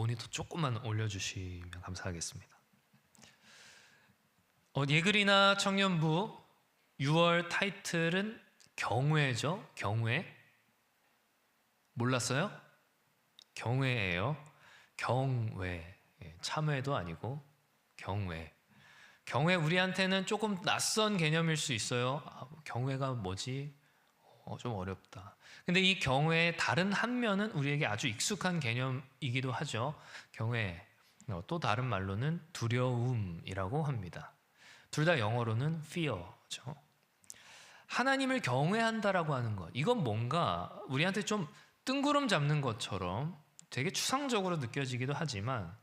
모니터 조금만 올려주시면 감사하겠습니다. 예글이나 청년부 6월 타이틀은 경외죠. 경외. 몰랐어요? 경외예요. 경외. 참외도 아니고 경외. 경외 우리한테는 조금 낯선 개념일 수 있어요. 경외가 뭐지? 좀 어렵다. 근데 이 경외의 다른 한 면은 우리에게 아주 익숙한 개념이기도 하죠. 경외. 또 다른 말로는 두려움이라고 합니다. 둘 다 영어로는 fear죠. 하나님을 경외한다라고 하는 것, 이건 뭔가 우리한테 좀 뜬구름 잡는 것처럼 되게 추상적으로 느껴지기도 하지만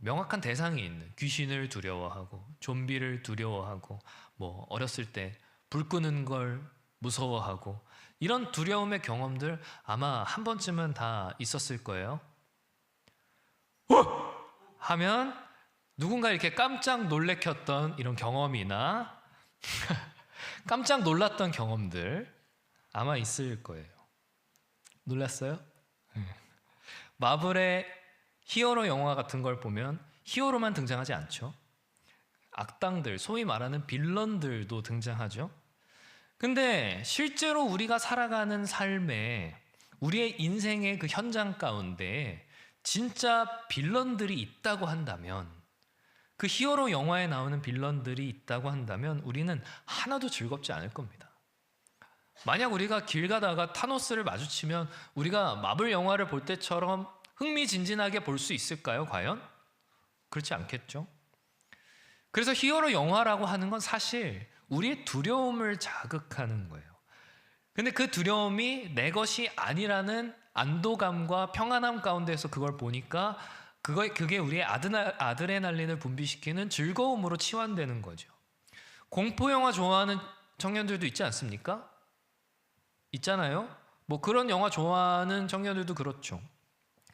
명확한 대상이 있는, 귀신을 두려워하고 좀비를 두려워하고 뭐 어렸을 때 불 끄는 걸 무서워하고 이런 두려움의 경험들 아마 한 번쯤은 다 있었을 거예요. 하면 누군가 이렇게 깜짝 놀래켰던 이런 경험이나 깜짝 놀랐던 경험들 아마 있을 거예요. 놀랐어요? 마블의 히어로 영화 같은 걸 보면 히어로만 등장하지 않죠. 악당들, 소위 말하는 빌런들도 등장하죠. 근데 실제로 우리가 살아가는 삶에 우리의 인생의 그 현장 가운데 진짜 빌런들이 있다고 한다면, 그 히어로 영화에 나오는 빌런들이 있다고 한다면 우리는 하나도 즐겁지 않을 겁니다. 만약 우리가 길 가다가 타노스를 마주치면 우리가 마블 영화를 볼 때처럼 흥미진진하게 볼 수 있을까요? 과연? 그렇지 않겠죠. 그래서 히어로 영화라고 하는 건 사실 우리의 두려움을 자극하는 거예요. 근데 그 두려움이 내 것이 아니라는 안도감과 평안함 가운데서 그걸 보니까 그게 우리의 아드레날린을 분비시키는 즐거움으로 치환되는 거죠. 공포영화 좋아하는 청년들도 있지 않습니까? 있잖아요. 뭐 그런 영화 좋아하는 청년들도 그렇죠.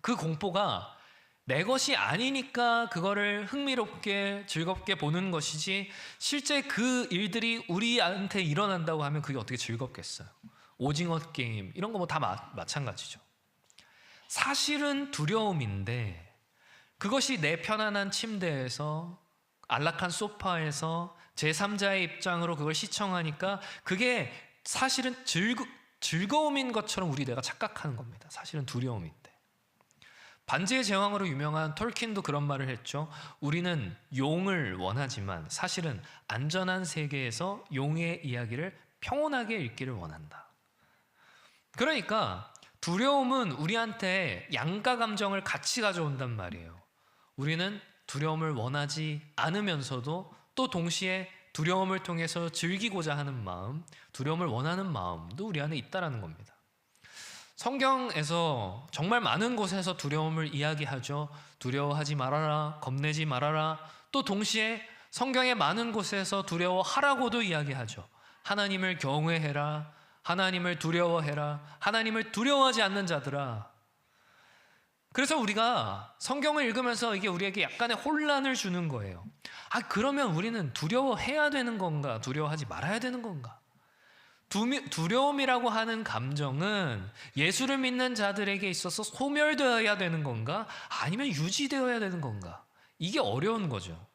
그 공포가 내 것이 아니니까 그거를 흥미롭게 즐겁게 보는 것이지, 실제 그 일들이 우리한테 일어난다고 하면 그게 어떻게 즐겁겠어요. 오징어 게임 이런 거 뭐 다 마찬가지죠. 사실은 두려움인데 그것이 내 편안한 침대에서 안락한 소파에서 제3자의 입장으로 그걸 시청하니까 그게 사실은 즐거움인 것처럼 우리 뇌가 착각하는 겁니다. 사실은 두려움인데. 반지의 제왕으로 유명한 톨킨도 그런 말을 했죠. 우리는 용을 원하지만 사실은 안전한 세계에서 용의 이야기를 평온하게 읽기를 원한다. 그러니까 두려움은 우리한테 양가 감정을 같이 가져온단 말이에요. 우리는 두려움을 원하지 않으면서도 또 동시에 두려움을 통해서 즐기고자 하는 마음, 두려움을 원하는 마음도 우리 안에 있다라는 겁니다. 성경에서 정말 많은 곳에서 두려움을 이야기하죠. 두려워하지 말아라, 겁내지 말아라. 또 동시에 성경의 많은 곳에서 두려워하라고도 이야기하죠. 하나님을 경외해라, 하나님을 두려워해라, 하나님을 두려워하지 않는 자들아. 그래서 우리가 성경을 읽으면서 이게 우리에게 약간의 혼란을 주는 거예요. 그러면 우리는 두려워해야 되는 건가? 두려워하지 말아야 되는 건가? 두려움이라고 하는 감정은 예수를 믿는 자들에게 있어서 소멸되어야 되는 건가? 아니면 유지되어야 되는 건가? 이게 어려운 거죠.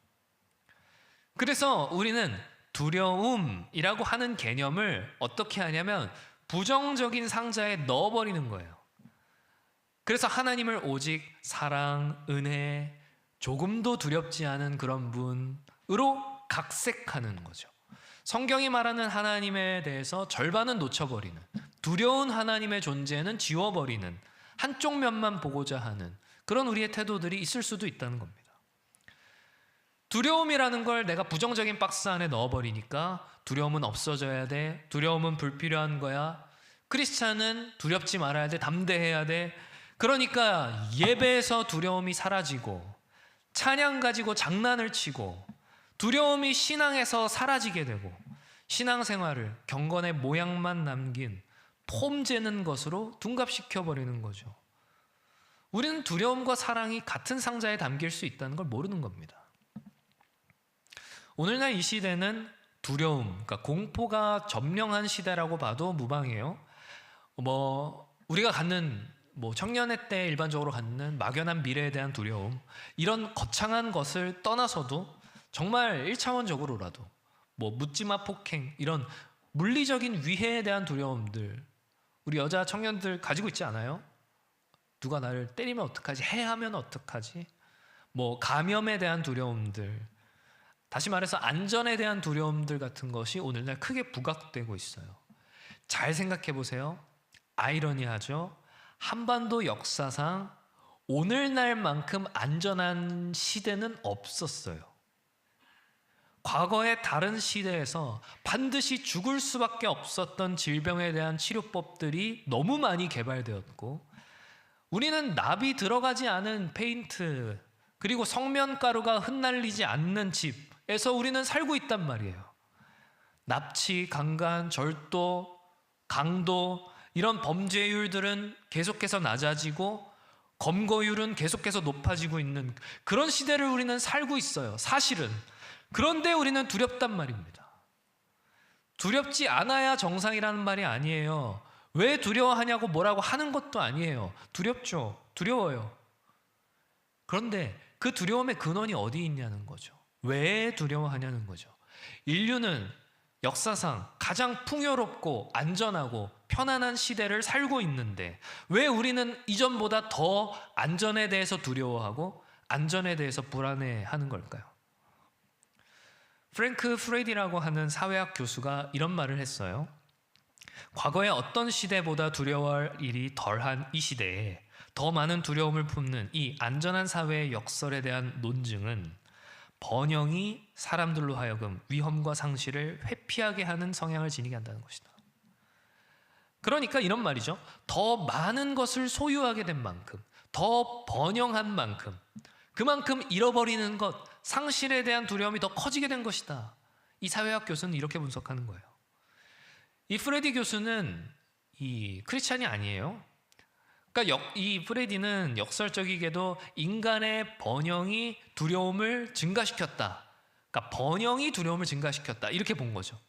그래서 우리는 두려움이라고 하는 개념을 어떻게 하냐면 부정적인 상자에 넣어버리는 거예요. 그래서 하나님을 오직 사랑, 은혜, 조금도 두렵지 않은 그런 분으로 각색하는 거죠. 성경이 말하는 하나님에 대해서 절반은 놓쳐버리는, 두려운 하나님의 존재는 지워버리는, 한쪽 면만 보고자 하는 그런 우리의 태도들이 있을 수도 있다는 겁니다. 두려움이라는 걸 내가 부정적인 박스 안에 넣어버리니까 두려움은 없어져야 돼, 두려움은 불필요한 거야, 크리스찬은 두렵지 말아야 돼, 담대해야 돼. 그러니까 예배에서 두려움이 사라지고 찬양 가지고 장난을 치고 두려움이 신앙에서 사라지게 되고 신앙생활을 경건의 모양만 남긴 폼 재는 것으로 둔갑시켜버리는 거죠. 우리는 두려움과 사랑이 같은 상자에 담길 수 있다는 걸 모르는 겁니다. 오늘날 이 시대는 두려움, 그러니까 공포가 점령한 시대라고 봐도 무방해요. 우리가 갖는 뭐 청년의 때 일반적으로 갖는 막연한 미래에 대한 두려움, 이런 거창한 것을 떠나서도 정말 1차원적으로라도 뭐 묻지마 폭행, 이런 물리적인 위해에 대한 두려움들 우리 여자 청년들 가지고 있지 않아요? 누가 나를 때리면 어떡하지? 해하면 어떡하지? 뭐 감염에 대한 두려움들, 다시 말해서 안전에 대한 두려움들 같은 것이 오늘날 크게 부각되고 있어요. 잘 생각해 보세요. 아이러니하죠? 한반도 역사상 오늘날만큼 안전한 시대는 없었어요. 과거의 다른 시대에서 반드시 죽을 수밖에 없었던 질병에 대한 치료법들이 너무 많이 개발되었고, 우리는 납이 들어가지 않은 페인트, 그리고 성면가루가 흩날리지 않는 집에서 우리는 살고 있단 말이에요. 납치, 강간, 절도, 강도, 이런 범죄율들은 계속해서 낮아지고 검거율은 계속해서 높아지고 있는 그런 시대를 우리는 살고 있어요, 사실은. 그런데 우리는 두렵단 말입니다. 두렵지 않아야 정상이라는 말이 아니에요. 왜 두려워하냐고 뭐라고 하는 것도 아니에요. 두렵죠. 두려워요. 그런데 그 두려움의 근원이 어디 있냐는 거죠. 왜 두려워하냐는 거죠. 인류는 역사상 가장 풍요롭고 안전하고 편안한 시대를 살고 있는데 왜 우리는 이전보다 더 안전에 대해서 두려워하고 안전에 대해서 불안해하는 걸까요? 프랭크 프레디라고 하는 사회학 교수가 이런 말을 했어요. 과거의 어떤 시대보다 두려워할 일이 덜한 이 시대에 더 많은 두려움을 품는 이 안전한 사회의 역설에 대한 논증은 번영이 사람들로 하여금 위험과 상실을 회피하게 하는 성향을 지니게 한다는 것이다. 그러니까 이런 말이죠. 더 많은 것을 소유하게 된 만큼, 더 번영한 만큼, 그만큼 잃어버리는 것, 상실에 대한 두려움이 더 커지게 된 것이다. 이 사회학 교수는 이렇게 분석하는 거예요. 이 프레디 교수는 이 크리스찬이 아니에요. 그러니까 이 프레디는 역설적이게도 인간의 번영이 두려움을 증가시켰다. 그러니까 번영이 두려움을 증가시켰다. 이렇게 본 거죠.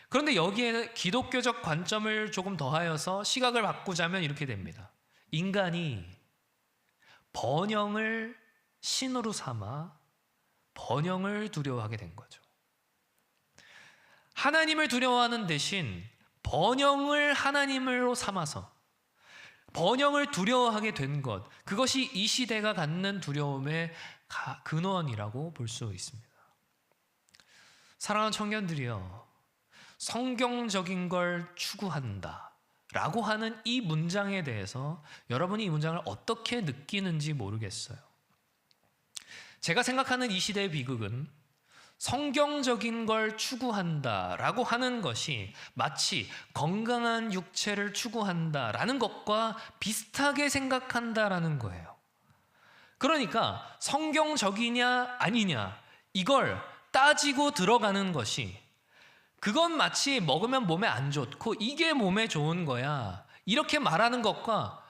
그런데 여기에 기독교적 관점을 조금 더하여서 시각을 바꾸자면 이렇게 됩니다. 인간이 번영을 신으로 삼아 번영을 두려워하게 된 거죠. 하나님을 두려워하는 대신 번영을 하나님으로 삼아서 번영을 두려워하게 된 것, 그것이 이 시대가 갖는 두려움의 근원이라고 볼 수 있습니다. 사랑하는 청년들이여, 성경적인 걸 추구한다 라고 하는 이 문장에 대해서 여러분이 이 문장을 어떻게 느끼는지 모르겠어요. 제가 생각하는 이 시대의 비극은 성경적인 걸 추구한다라고 하는 것이 마치 건강한 육체를 추구한다라는 것과 비슷하게 생각한다라는 거예요. 그러니까 성경적이냐 아니냐 이걸 따지고 들어가는 것이, 그건 마치 먹으면 몸에 안 좋고 이게 몸에 좋은 거야 이렇게 말하는 것과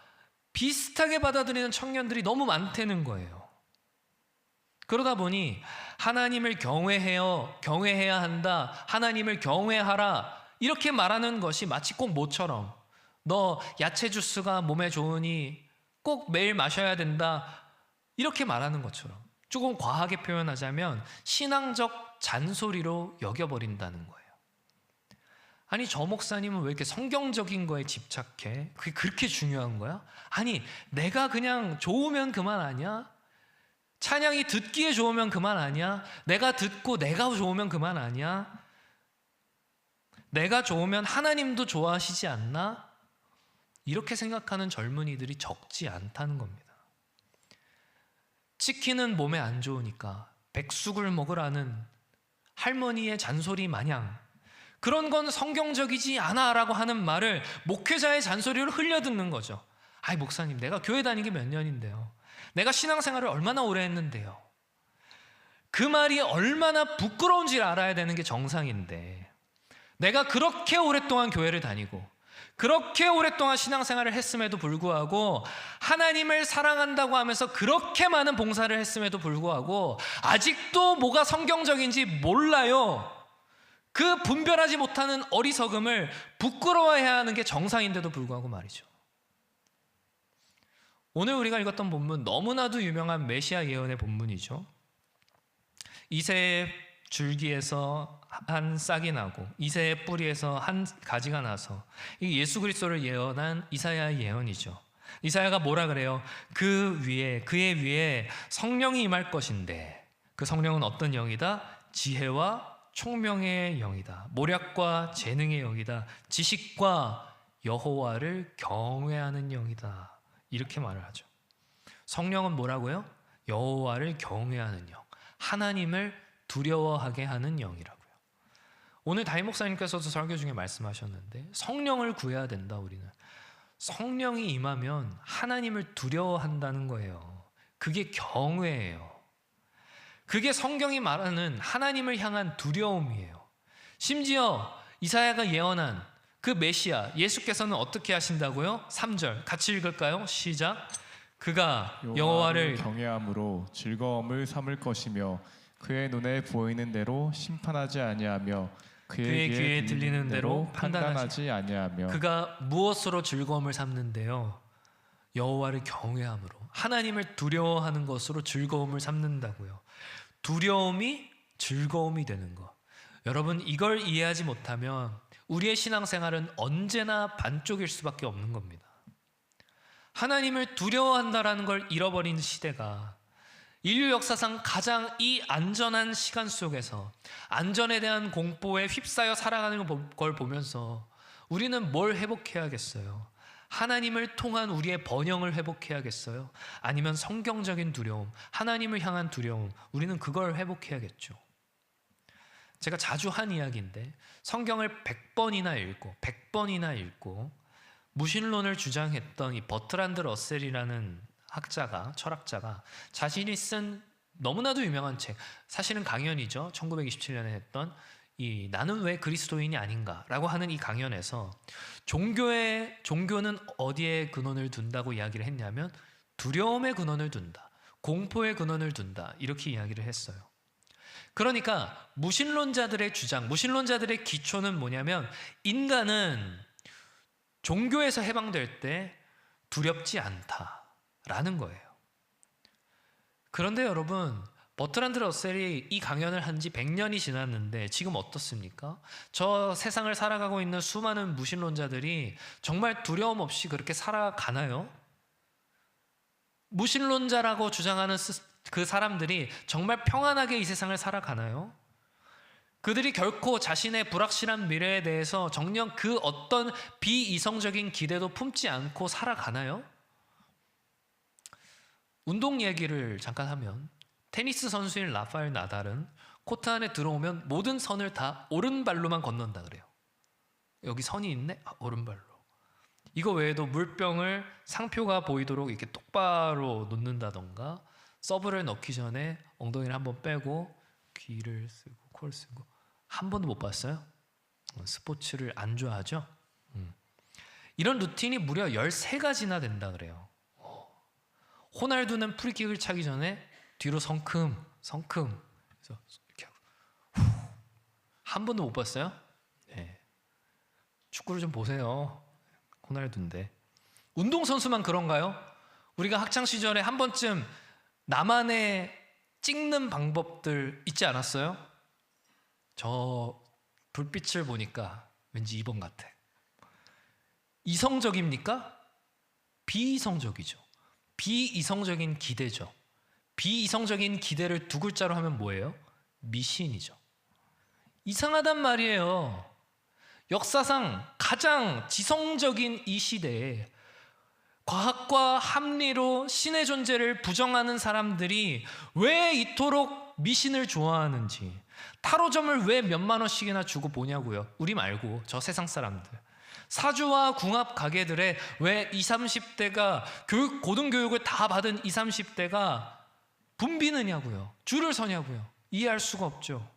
비슷하게 받아들이는 청년들이 너무 많다는 거예요. 그러다 보니 하나님을 경외해야 한다, 하나님을 경외하라 이렇게 말하는 것이 마치 꼭 모처럼 너 야채 주스가 몸에 좋으니 꼭 매일 마셔야 된다 이렇게 말하는 것처럼 조금 과하게 표현하자면 신앙적 잔소리로 여겨버린다는 거예요. 아니 저 목사님은 왜 이렇게 성경적인 거에 집착해? 그게 그렇게 중요한 거야? 아니 내가 그냥 좋으면 그만 아니야? 찬양이 듣기에 좋으면 그만 아니야? 내가 듣고 내가 좋으면 그만 아니야? 내가 좋으면 하나님도 좋아하시지 않나? 이렇게 생각하는 젊은이들이 적지 않다는 겁니다. 치킨은 몸에 안 좋으니까 백숙을 먹으라는 할머니의 잔소리 마냥 그런 건 성경적이지 않아 라고 하는 말을 목회자의 잔소리를 흘려듣는 거죠. 아이 목사님 내가 교회 다니기 몇 년인데요, 내가 신앙생활을 얼마나 오래 했는데요, 그 말이 얼마나 부끄러운지를 알아야 되는 게 정상인데 내가 그렇게 오랫동안 교회를 다니고 그렇게 오랫동안 신앙생활을 했음에도 불구하고 하나님을 사랑한다고 하면서 그렇게 많은 봉사를 했음에도 불구하고 아직도 뭐가 성경적인지 몰라요. 그 분별하지 못하는 어리석음을 부끄러워해야 하는 게 정상인데도 불구하고 말이죠. 오늘 우리가 읽었던 본문 너무나도 유명한 메시아 예언의 본문이죠. 이새의 줄기에서 한 싹이 나고 이새의 뿌리에서 한 가지가 나서 이 예수 그리스도를 예언한 이사야의 예언이죠. 이사야가 뭐라 그래요? 그의 위에 성령이 임할 것인데 그 성령은 어떤 영이다? 지혜와 총명의 영이다. 모략과 재능의 영이다. 지식과 여호와를 경외하는 영이다. 이렇게 말을 하죠. 성령은 뭐라고요? 여호와를 경외하는 영, 하나님을 두려워하게 하는 영이라고요. 오늘 다임 목사님께서도 설교 중에 말씀하셨는데 성령을 구해야 된다. 우리는 성령이 임하면 하나님을 두려워한다는 거예요. 그게 경외예요. 그게 성경이 말하는 하나님을 향한 두려움이에요. 심지어 이사야가 예언한 그 메시아 예수께서는 어떻게 하신다고요? 3절 같이 읽을까요? 시작. 그가 여호와를 경외함으로 즐거움을 삼을 것이며 그의 눈에 보이는 대로 심판하지 아니하며 그의 귀에 들리는 대로 판단하지 아니하며. 그가 무엇으로 즐거움을 삼는데요? 여호와를 경외함으로, 하나님을 두려워하는 것으로 즐거움을 삼는다고요. 두려움이 즐거움이 되는 것. 여러분, 이걸 이해하지 못하면 우리의 신앙생활은 언제나 반쪽일 수밖에 없는 겁니다. 하나님을 두려워한다라는 걸 잃어버린 시대가 인류 역사상 가장 이 안전한 시간 속에서 안전에 대한 공포에 휩싸여 살아가는 걸 보면서 우리는 뭘 회복해야겠어요? 하나님을 통한 우리의 번영을 회복해야겠어요? 아니면 성경적인 두려움, 하나님을 향한 두려움, 우리는 그걸 회복해야겠죠. 제가 자주 한 이야기인데 성경을 100번이나 읽고 무신론을 주장했던 이 버트란드 러셀이라는 학자가, 철학자가 자신이 쓴 너무나도 유명한 책, 사실은 강연이죠. 1927년에 했던 이 나는 왜 그리스도인이 아닌가라고 하는 이 강연에서 종교는 어디에 근원을 둔다고 이야기를 했냐면 두려움의 근원을 둔다, 공포의 근원을 둔다, 이렇게 이야기를 했어요. 그러니까 무신론자들의 주장, 무신론자들의 기초는 뭐냐면 인간은 종교에서 해방될 때 두렵지 않다라는 거예요. 그런데 여러분, 버트란드 러셀이 이 강연을 한 지 100년이 지났는데 지금 어떻습니까? 저 세상을 살아가고 있는 수많은 무신론자들이 정말 두려움 없이 그렇게 살아가나요? 무신론자라고 주장하는 그 사람들이 정말 평안하게 이 세상을 살아가나요? 그들이 결코 자신의 불확실한 미래에 대해서 정녕 그 어떤 비이성적인 기대도 품지 않고 살아가나요? 운동 얘기를 잠깐 하면 테니스 선수인 라파엘 나달은 코트 안에 들어오면 모든 선을 다 오른발로만 건넌다 그래요. 여기 선이 있네? 오른발로. 이거 외에도 물병을 상표가 보이도록 이렇게 똑바로 놓는다던가 서브를 넣기 전에 엉덩이를 한번 빼고 귀를 쓰고 코를 쓰고. 한 번도 못 봤어요? 스포츠를 안 좋아하죠? 이런 루틴이 무려 13가지나 된다 그래요. 호날두는 프리킥을 차기 전에 뒤로 성큼 그래서 이렇게 하고 한 번도 못 봤어요? 네. 축구를 좀 보세요. 호날두인데. 운동선수만 그런가요? 우리가 학창시절에 한 번쯤 나만의 찍는 방법들 있지 않았어요? 저 불빛을 보니까 왠지 2번 같아. 이성적입니까? 비이성적이죠. 비이성적인 기대죠. 비이성적인 기대를 두 글자로 하면 뭐예요? 미신이죠. 이상하단 말이에요. 역사상 가장 지성적인 이 시대에 과학과 합리로 신의 존재를 부정하는 사람들이 왜 이토록 미신을 좋아하는지, 타로점을 왜 몇만 원씩이나 주고 보냐고요. 우리 말고 저 세상 사람들. 사주와 궁합 가게들에 왜 20, 30대가 고등교육을 다 받은 20, 30대가 붐비느냐고요. 줄을 서냐고요. 이해할 수가 없죠.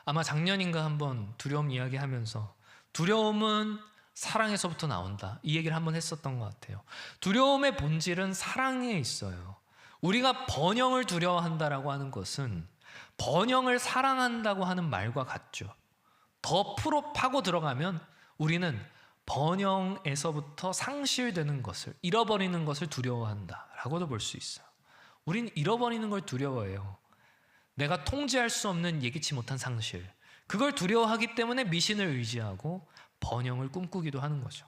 아마 작년인가 한번 두려움 이야기하면서 두려움은 사랑에서부터 나온다, 이 얘기를 한번 했었던 것 같아요. 두려움의 본질은 사랑에 있어요. 우리가 번영을 두려워한다라고 하는 것은 번영을 사랑한다고 하는 말과 같죠. 더 파고 들어가면 우리는 번영에서부터 상실되는 것을, 잃어버리는 것을 두려워한다라고도 볼 수 있어요. 우린 잃어버리는 걸 두려워해요. 내가 통제할 수 없는 예기치 못한 상실, 그걸 두려워하기 때문에 미신을 의지하고 번영을 꿈꾸기도 하는 거죠.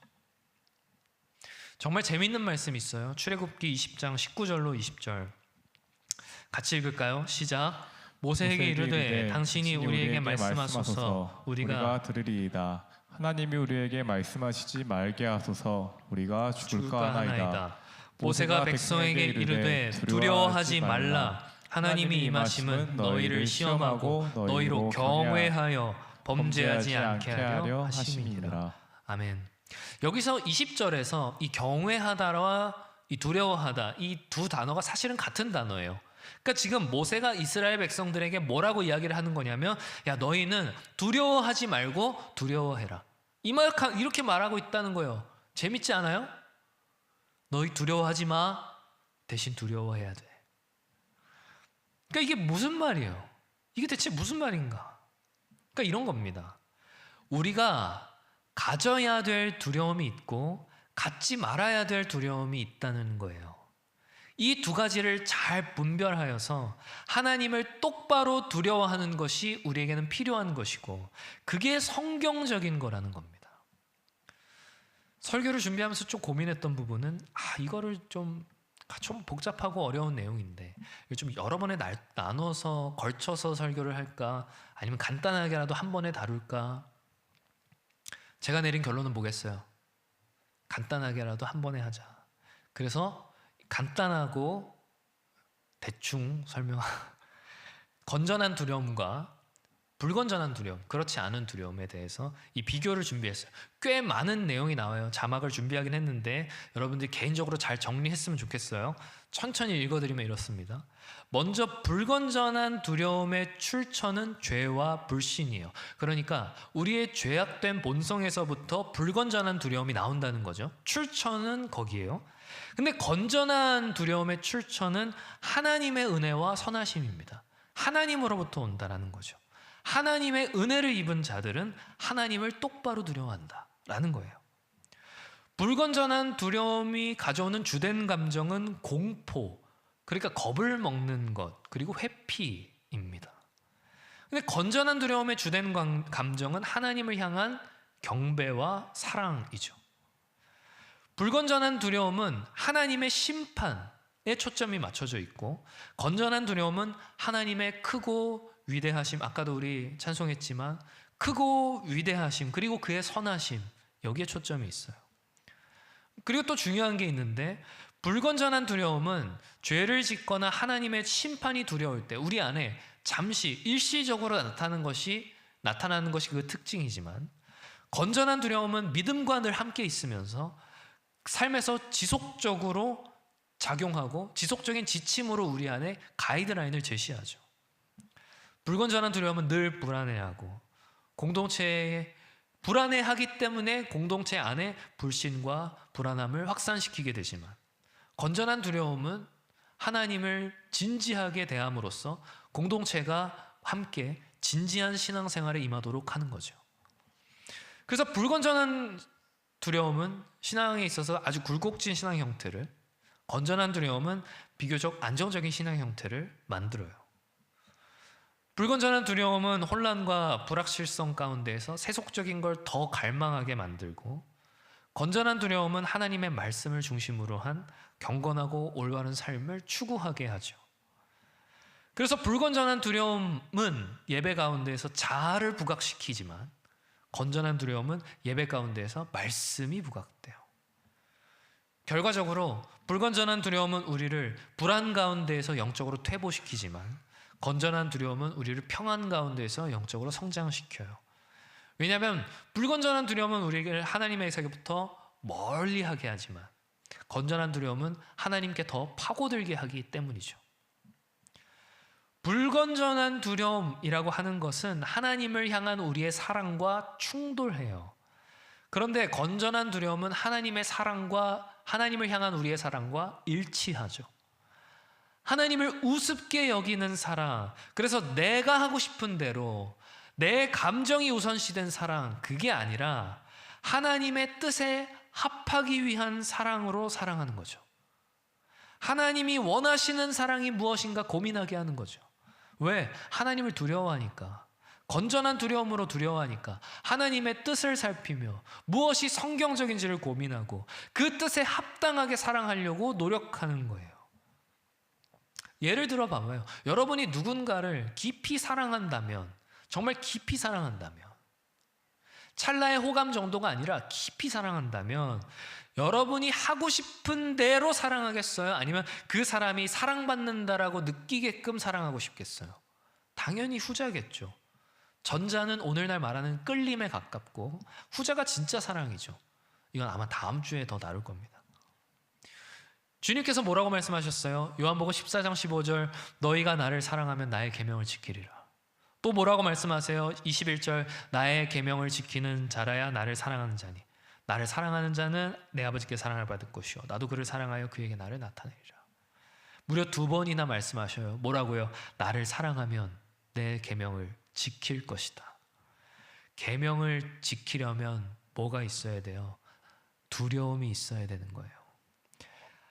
정말 재미있는 말씀이 있어요. 출애굽기 20장 19절로 20절 같이 읽을까요? 시작. 모세에게 이르되 당신이 우리에게 말씀하소서 우리가 들으리이다. 하나님이 우리에게 말씀하시지 말게 하소서 우리가 죽을까 하나이다. 모세가 백성에게 이르되 두려워하지 말라. 하나님이 임하심은 너희를 시험하고 너희로 경외하여 범죄하지 않게 하려 하심이니라. 아멘. 여기서 20절에서 이 경외하다와 이 두려워하다, 이 두 단어가 사실은 같은 단어예요. 그러니까 지금 모세가 이스라엘 백성들에게 뭐라고 이야기를 하는 거냐면, 야, 너희는 두려워하지 말고 두려워해라. 이렇게 말하고 있다는 거예요. 재밌지 않아요? 너희 두려워하지 마. 대신 두려워해야 돼. 그러니까 이게 무슨 말이에요? 이게 대체 무슨 말인가? 그러니까 이런 겁니다. 우리가 가져야 될 두려움이 있고 갖지 말아야 될 두려움이 있다는 거예요. 이 두 가지를 잘 분별하여서 하나님을 똑바로 두려워하는 것이 우리에게는 필요한 것이고, 그게 성경적인 거라는 겁니다. 설교를 준비하면서 좀 고민했던 부분은 이거를 좀 복잡하고 어려운 내용인데 좀 여러 번에 나눠서 걸쳐서 설교를 할까, 아니면 간단하게라도 한 번에 다룰까. 제가 내린 결론은 뭐겠어요? 간단하게라도 한 번에 하자. 그래서 간단하고 대충 건전한 두려움과 불건전한 두려움, 그렇지 않은 두려움에 대해서 이 비교를 준비했어요. 꽤 많은 내용이 나와요. 자막을 준비하긴 했는데 여러분들이 개인적으로 잘 정리했으면 좋겠어요. 천천히 읽어드리면 이렇습니다. 먼저 불건전한 두려움의 출처는 죄와 불신이에요. 그러니까 우리의 죄악된 본성에서부터 불건전한 두려움이 나온다는 거죠. 출처는 거기에요. 근데 건전한 두려움의 출처는 하나님의 은혜와 선하심입니다. 하나님으로부터 온다라는 거죠. 하나님의 은혜를 입은 자들은 하나님을 똑바로 두려워한다라는 거예요. 불건전한 두려움이 가져오는 주된 감정은 공포, 그러니까 겁을 먹는 것, 그리고 회피입니다. 근데 건전한 두려움의 주된 감정은 하나님을 향한 경배와 사랑이죠. 불건전한 두려움은 하나님의 심판에 초점이 맞춰져 있고, 건전한 두려움은 하나님의 크고 위대하심, 아까도 우리 찬송했지만 크고 위대하심, 그리고 그의 선하심, 여기에 초점이 있어요. 그리고 또 중요한 게 있는데, 불건전한 두려움은 죄를 짓거나 하나님의 심판이 두려울 때 우리 안에 잠시 일시적으로 나타나는 것이 그 특징이지만, 건전한 두려움은 믿음과 늘 함께 있으면서 삶에서 지속적으로 작용하고 지속적인 지침으로 우리 안에 가이드라인을 제시하죠. 불건전한 두려움은 늘 불안해하고, 공동체에 불안해하기 때문에 공동체 안에 불신과 불안함을 확산시키게 되지만, 건전한 두려움은 하나님을 진지하게 대함으로써 공동체가 함께 진지한 신앙생활에 임하도록 하는 거죠. 그래서 불건전한 두려움은 신앙에 있어서 아주 굴곡진 신앙 형태를, 건전한 두려움은 비교적 안정적인 신앙 형태를 만들어요. 불건전한 두려움은 혼란과 불확실성 가운데에서 세속적인 걸 더 갈망하게 만들고, 건전한 두려움은 하나님의 말씀을 중심으로 한 경건하고 올바른 삶을 추구하게 하죠. 그래서 불건전한 두려움은 예배 가운데에서 자아를 부각시키지만, 건전한 두려움은 예배 가운데에서 말씀이 부각돼요. 결과적으로 불건전한 두려움은 우리를 불안 가운데에서 영적으로 퇴보시키지만, 건전한 두려움은 우리를 평안 가운데에서 영적으로 성장시켜요. 왜냐하면 불건전한 두려움은 우리를 하나님의 세계부터 멀리하게 하지만, 건전한 두려움은 하나님께 더 파고들게 하기 때문이죠. 불건전한 두려움이라고 하는 것은 하나님을 향한 우리의 사랑과 충돌해요. 그런데 건전한 두려움은 하나님의 사랑과, 하나님을 향한 우리의 사랑과 일치하죠. 하나님을 우습게 여기는 사랑, 그래서 내가 하고 싶은 대로 내 감정이 우선시된 사랑, 그게 아니라 하나님의 뜻에 합하기 위한 사랑으로 사랑하는 거죠. 하나님이 원하시는 사랑이 무엇인가 고민하게 하는 거죠. 왜? 하나님을 두려워하니까. 건전한 두려움으로 두려워하니까. 하나님의 뜻을 살피며 무엇이 성경적인지를 고민하고 그 뜻에 합당하게 사랑하려고 노력하는 거예요. 예를 들어 봐봐요. 여러분이 누군가를 깊이 사랑한다면, 정말 깊이 사랑한다면, 찰나의 호감 정도가 아니라 깊이 사랑한다면 여러분이 하고 싶은 대로 사랑하겠어요? 아니면 그 사람이 사랑받는다라고 느끼게끔 사랑하고 싶겠어요? 당연히 후자겠죠. 전자는 오늘날 말하는 끌림에 가깝고 후자가 진짜 사랑이죠. 이건 아마 다음 주에 더 나눌 겁니다. 주님께서 뭐라고 말씀하셨어요? 요한복음 14장 15절 너희가 나를 사랑하면 나의 계명을 지키리라. 또 뭐라고 말씀하세요? 21절 나의 계명을 지키는 자라야 나를 사랑하는 자니 나를 사랑하는 자는 내 아버지께 사랑을 받을 것이요 나도 그를 사랑하여 그에게 나를 나타내리라. 무려 2번이나 말씀하셔요. 뭐라고요? 나를 사랑하면 내 계명을 지킬 것이다. 계명을 지키려면 뭐가 있어야 돼요? 두려움이 있어야 되는 거예요.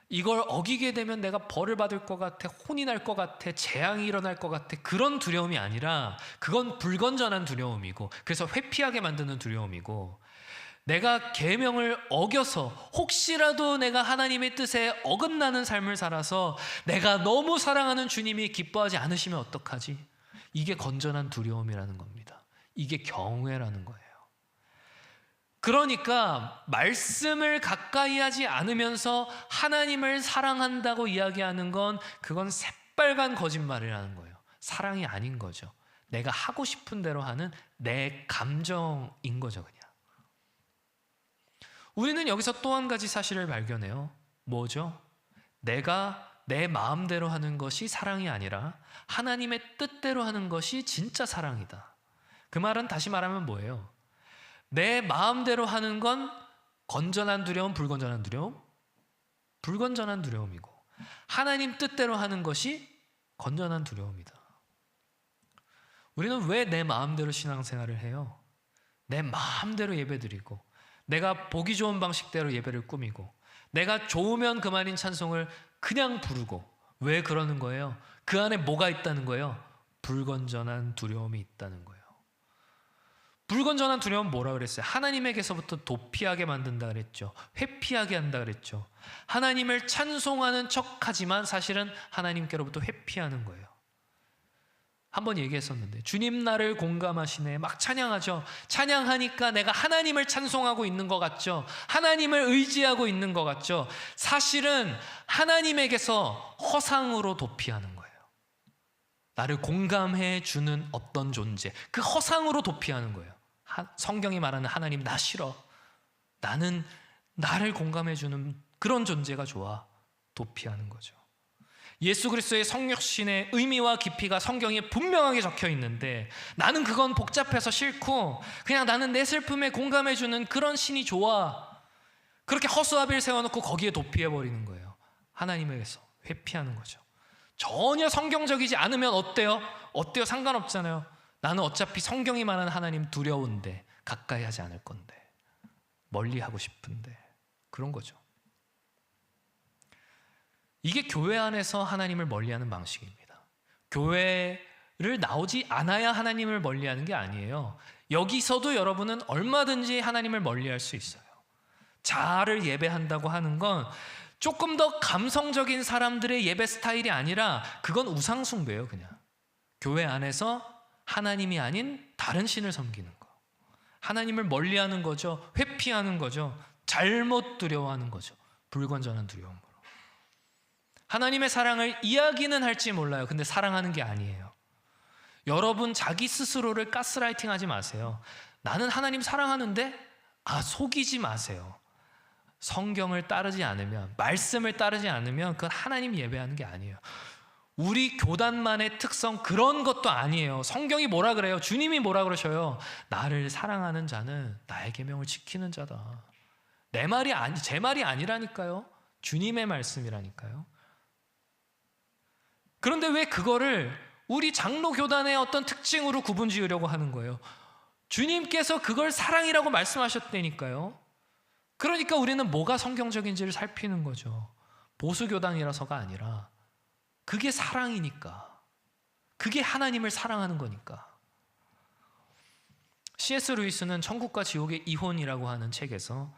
이걸 어기게 되면 내가 벌을 받을 것 같아, 혼이 날 것 같아, 재앙이 일어날 것 같아, 그런 두려움이 아니라 그건 불건전한 두려움이고, 그래서 회피하게 만드는 두려움이고, 내가 계명을 어겨서 혹시라도 내가 하나님의 뜻에 어긋나는 삶을 살아서 내가 너무 사랑하는 주님이 기뻐하지 않으시면 어떡하지? 이게 건전한 두려움이라는 겁니다. 이게 경외라는 거예요. 그러니까 말씀을 가까이 하지 않으면서 하나님을 사랑한다고 이야기하는 건 그건 새빨간 거짓말이라는 거예요. 사랑이 아닌 거죠. 내가 하고 싶은 대로 하는 내 감정인 거죠, 그냥. 우리는 여기서 또 한 가지 사실을 발견해요. 뭐죠? 내가 내 마음대로 하는 것이 사랑이 아니라 하나님의 뜻대로 하는 것이 진짜 사랑이다. 그 말은 다시 말하면 뭐예요? 내 마음대로 하는 건 건전한 두려움, 불건전한 두려움? 불건전한 두려움이고 하나님 뜻대로 하는 것이 건전한 두려움이다. 우리는 왜 내 마음대로 신앙생활을 해요? 내 마음대로 예배드리고 내가 보기 좋은 방식대로 예배를 꾸미고 내가 좋으면 그만인 찬송을 그냥 부르고 왜 그러는 거예요? 그 안에 뭐가 있다는 거예요? 불건전한 두려움이 있다는 거예요. 불건전한 두려움은 뭐라 그랬어요? 하나님에게서부터 도피하게 만든다 그랬죠. 회피하게 한다 그랬죠. 하나님을 찬송하는 척하지만 사실은 하나님께로부터 회피하는 거예요. 한번 얘기했었는데 주님 나를 공감하시네. 막 찬양하죠. 찬양하니까 내가 하나님을 찬송하고 있는 것 같죠. 하나님을 의지하고 있는 것 같죠. 사실은 하나님에게서 허상으로 도피하는 거예요. 나를 공감해 주는 어떤 존재, 그 허상으로 도피하는 거예요. 성경이 말하는 하나님 나 싫어. 나는 나를 공감해 주는 그런 존재가 좋아. 도피하는 거죠. 예수 그리스도의 성육신의 의미와 깊이가 성경에 분명하게 적혀 있는데 나는 그건 복잡해서 싫고 그냥 나는 내 슬픔에 공감해 주는 그런 신이 좋아. 그렇게 허수아비를 세워놓고 거기에 도피해버리는 거예요. 하나님에게서 회피하는 거죠. 전혀 성경적이지 않으면 어때요? 어때요? 상관없잖아요. 나는 어차피 성경이 말하는 하나님 두려운데 가까이 하지 않을 건데 멀리 하고 싶은데 그런 거죠. 이게 교회 안에서 하나님을 멀리하는 방식입니다. 교회를 나오지 않아야 하나님을 멀리하는 게 아니에요. 여기서도 여러분은 얼마든지 하나님을 멀리할 수 있어요. 자아를 예배한다고 하는 건 조금 더 감성적인 사람들의 예배 스타일이 아니라 그건 우상숭배예요. 그냥 교회 안에서 하나님이 아닌 다른 신을 섬기는 거, 하나님을 멀리하는 거죠. 회피하는 거죠. 잘못 두려워하는 거죠. 불건전한 두려움으로 하나님의 사랑을 이야기는 할지 몰라요. 근데 사랑하는 게 아니에요. 여러분 자기 스스로를 가스라이팅 하지 마세요. 나는 하나님 사랑하는데 속이지 마세요. 성경을 따르지 않으면, 말씀을 따르지 않으면 그건 하나님 예배하는 게 아니에요. 우리 교단만의 특성 그런 것도 아니에요. 성경이 뭐라 그래요? 주님이 뭐라 그러셔요? 나를 사랑하는 자는 나의 계명을 지키는 자다. 내 말이 제 말이 아니라니까요. 주님의 말씀이라니까요. 그런데 왜 그거를 우리 장로 교단의 어떤 특징으로 구분 지으려고 하는 거예요? 주님께서 그걸 사랑이라고 말씀하셨다니까요. 그러니까 우리는 뭐가 성경적인지를 살피는 거죠. 보수교단이라서가 아니라 그게 사랑이니까. 그게 하나님을 사랑하는 거니까. C.S. 루이스는 천국과 지옥의 이혼이라고 하는 책에서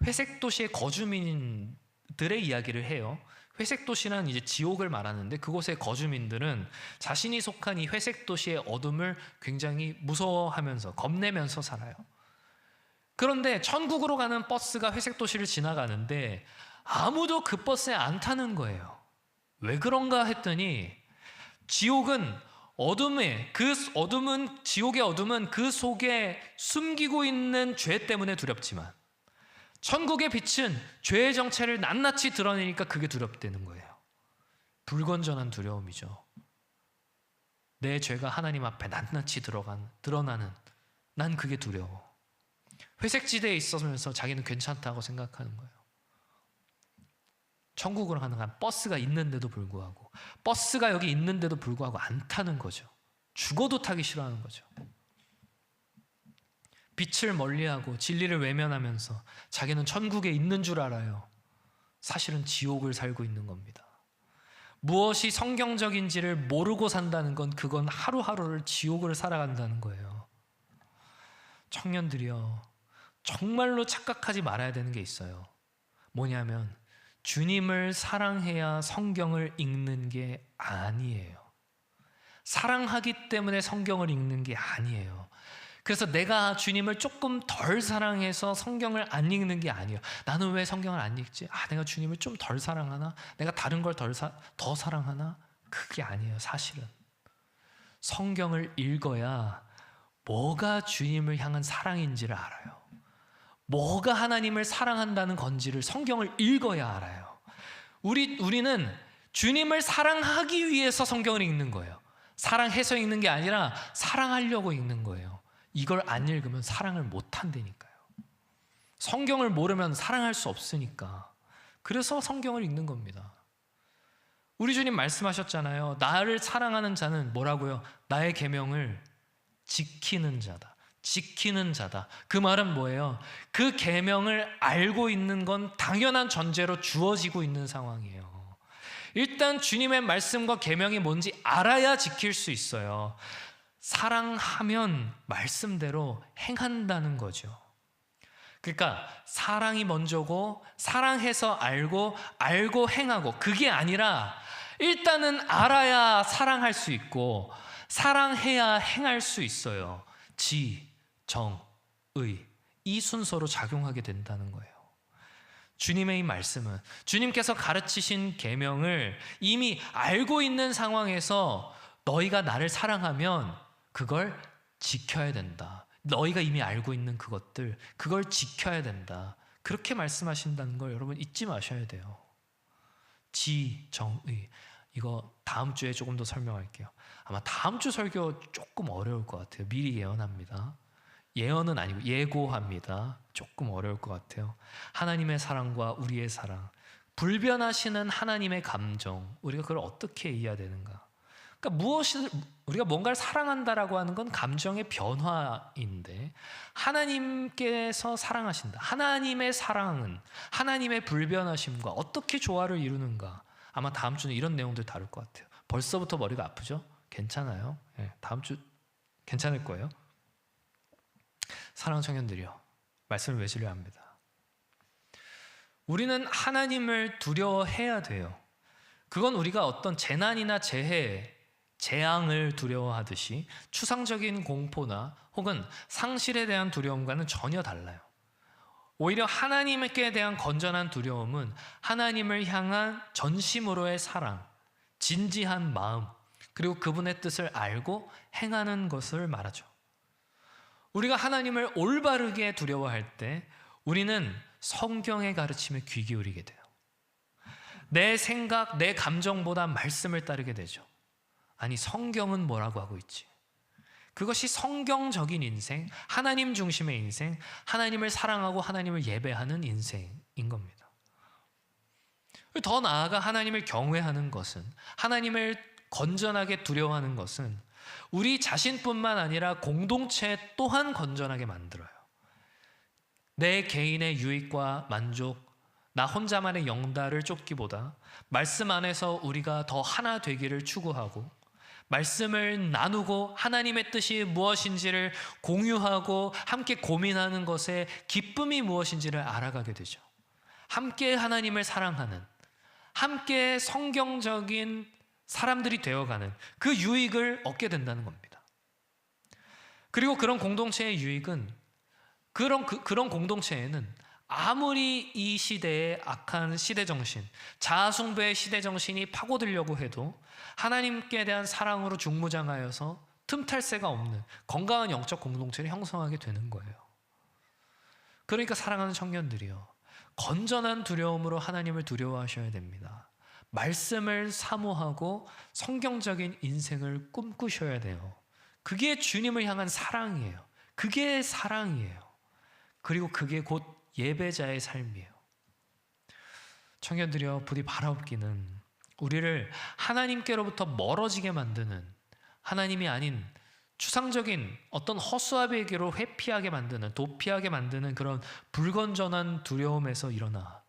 회색 도시의 거주민들의 이야기를 해요. 회색 도시는 이제 지옥을 말하는데 그곳의 거주민들은 자신이 속한 이 회색 도시의 어둠을 굉장히 무서워하면서 겁내면서 살아요. 그런데 천국으로 가는 버스가 회색 도시를 지나가는데 아무도 그 버스에 안 타는 거예요. 왜 그런가 했더니 지옥은 지옥의 어둠은 그 속에 숨기고 있는 죄 때문에 두렵지만 천국의 빛은 죄의 정체를 낱낱이 드러내니까 그게 두렵다는 거예요. 불건전한 두려움이죠. 내 죄가 하나님 앞에 낱낱이 드러나는, 난 그게 두려워. 회색지대에 있으면서 자기는 괜찮다고 생각하는 거예요. 천국으로 가는 버스가 있는데도 불구하고, 버스가 여기 있는데도 불구하고 안 타는 거죠. 죽어도 타기 싫어하는 거죠. 빛을 멀리하고 진리를 외면하면서 자기는 천국에 있는 줄 알아요. 사실은 지옥을 살고 있는 겁니다. 무엇이 성경적인지를 모르고 산다는 건 그건 하루하루를 지옥을 살아간다는 거예요. 청년들이요, 정말로 착각하지 말아야 되는 게 있어요. 뭐냐면 주님을 사랑해야 성경을 읽는 게 아니에요. 사랑하기 때문에 성경을 읽는 게 아니에요. 그래서 내가 주님을 조금 덜 사랑해서 성경을 안 읽는 게 아니에요. 나는 왜 성경을 안 읽지? 내가 주님을 좀 덜 사랑하나? 내가 다른 걸 더 사랑하나? 그게 아니에요. 사실은 성경을 읽어야 뭐가 주님을 향한 사랑인지를 알아요. 뭐가 하나님을 사랑한다는 건지를 성경을 읽어야 알아요. 우리는 주님을 사랑하기 위해서 성경을 읽는 거예요. 사랑해서 읽는 게 아니라 사랑하려고 읽는 거예요. 이걸 안 읽으면 사랑을 못 한다니까요. 성경을 모르면 사랑할 수 없으니까. 그래서 성경을 읽는 겁니다. 우리 주님 말씀하셨잖아요. 나를 사랑하는 자는 뭐라고요? 나의 계명을 지키는 자다. 지키는 자다. 그 말은 뭐예요? 그 계명을 알고 있는 건 당연한 전제로 주어지고 있는 상황이에요. 일단 주님의 말씀과 계명이 뭔지 알아야 지킬 수 있어요. 사랑하면 말씀대로 행한다는 거죠. 그러니까 사랑이 먼저고, 사랑해서 알고 행하고, 그게 아니라 일단은 알아야 사랑할 수 있고 사랑해야 행할 수 있어요. 지, 정, 의, 이 순서로 작용하게 된다는 거예요. 주님의 이 말씀은, 주님께서 가르치신 계명을 이미 알고 있는 상황에서 너희가 나를 사랑하면 그걸 지켜야 된다. 너희가 이미 알고 있는 그걸 지켜야 된다. 그렇게 말씀하신다는 걸 여러분 잊지 마셔야 돼요. 지, 정, 의. 이거 다음 주에 조금 더 설명할게요. 아마 다음 주 설교 조금 어려울 것 같아요. 미리 예언합니다. 예언은 아니고 예고합니다. 조금 어려울 것 같아요. 하나님의 사랑과 우리의 사랑, 불변하시는 하나님의 감정, 우리가 그걸 어떻게 이해해야 되는가? 그러니까 우리가 뭔가를 사랑한다라고 하는 건 감정의 변화인데, 하나님께서 사랑하신다. 하나님의 사랑은 하나님의 불변하심과 어떻게 조화를 이루는가? 아마 다음 주는 이런 내용들 다룰 것 같아요. 벌써부터 머리가 아프죠? 괜찮아요. 네, 다음 주 괜찮을 거예요. 사랑하는 청년들이요, 말씀을 외치려 합니다. 우리는 하나님을 두려워해야 돼요. 그건 우리가 어떤 재난이나 재앙을 두려워하듯이 추상적인 공포나 혹은 상실에 대한 두려움과는 전혀 달라요. 오히려 하나님께 대한 건전한 두려움은 하나님을 향한 전심으로의 사랑, 진지한 마음, 그리고 그분의 뜻을 알고 행하는 것을 말하죠. 우리가 하나님을 올바르게 두려워할 때 우리는 성경의 가르침에 귀 기울이게 돼요. 내 생각, 내 감정보다 말씀을 따르게 되죠. 아니, 성경은 뭐라고 하고 있지? 그것이 성경적인 인생, 하나님 중심의 인생, 하나님을 사랑하고 하나님을 예배하는 인생인 겁니다. 더 나아가 하나님을 경외하는 것은, 하나님을 건전하게 두려워하는 것은 우리 자신뿐만 아니라 공동체 또한 건전하게 만들어요. 내 개인의 유익과 만족, 나 혼자만의 영달을 쫓기보다 말씀 안에서 우리가 더 하나 되기를 추구하고 말씀을 나누고 하나님의 뜻이 무엇인지를 공유하고 함께 고민하는 것에 기쁨이 무엇인지를 알아가게 되죠. 함께 하나님을 사랑하는, 함께 성경적인 사람들이 되어가는 그 유익을 얻게 된다는 겁니다. 그리고 그런 공동체의 유익은 그런 공동체에는 아무리 이 시대의 악한 시대정신, 자아숭배의 시대정신이 파고들려고 해도 하나님께 대한 사랑으로 중무장하여서 틈탈 새가 없는 건강한 영적 공동체를 형성하게 되는 거예요. 그러니까 사랑하는 청년들이요, 건전한 두려움으로 하나님을 두려워하셔야 됩니다. 말씀을 사모하고 성경적인 인생을 꿈꾸셔야 돼요. 그게 주님을 향한 사랑이에요. 그게 사랑이에요. 그리고 그게 곧 예배자의 삶이에요. 청년들이여, 부디 바라옵기는 우리를 하나님께로부터 멀어지게 만드는, 하나님이 아닌 추상적인 어떤 허수아비에게로 회피하게 만드는, 도피하게 만드는 그런 불건전한 두려움에서 일어나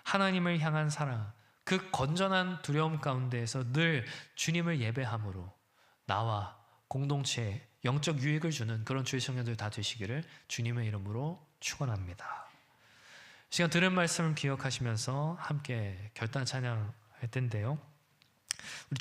하나님을 향한 사랑, 그 건전한 두려움 가운데에서 늘 주님을 예배함으로 나와 공동체에 영적 유익을 주는 그런 주의 청년들 다 되시기를 주님의 이름으로 축원합니다. 시간 들은 말씀을 기억하시면서 함께 결단 찬양할 텐데요.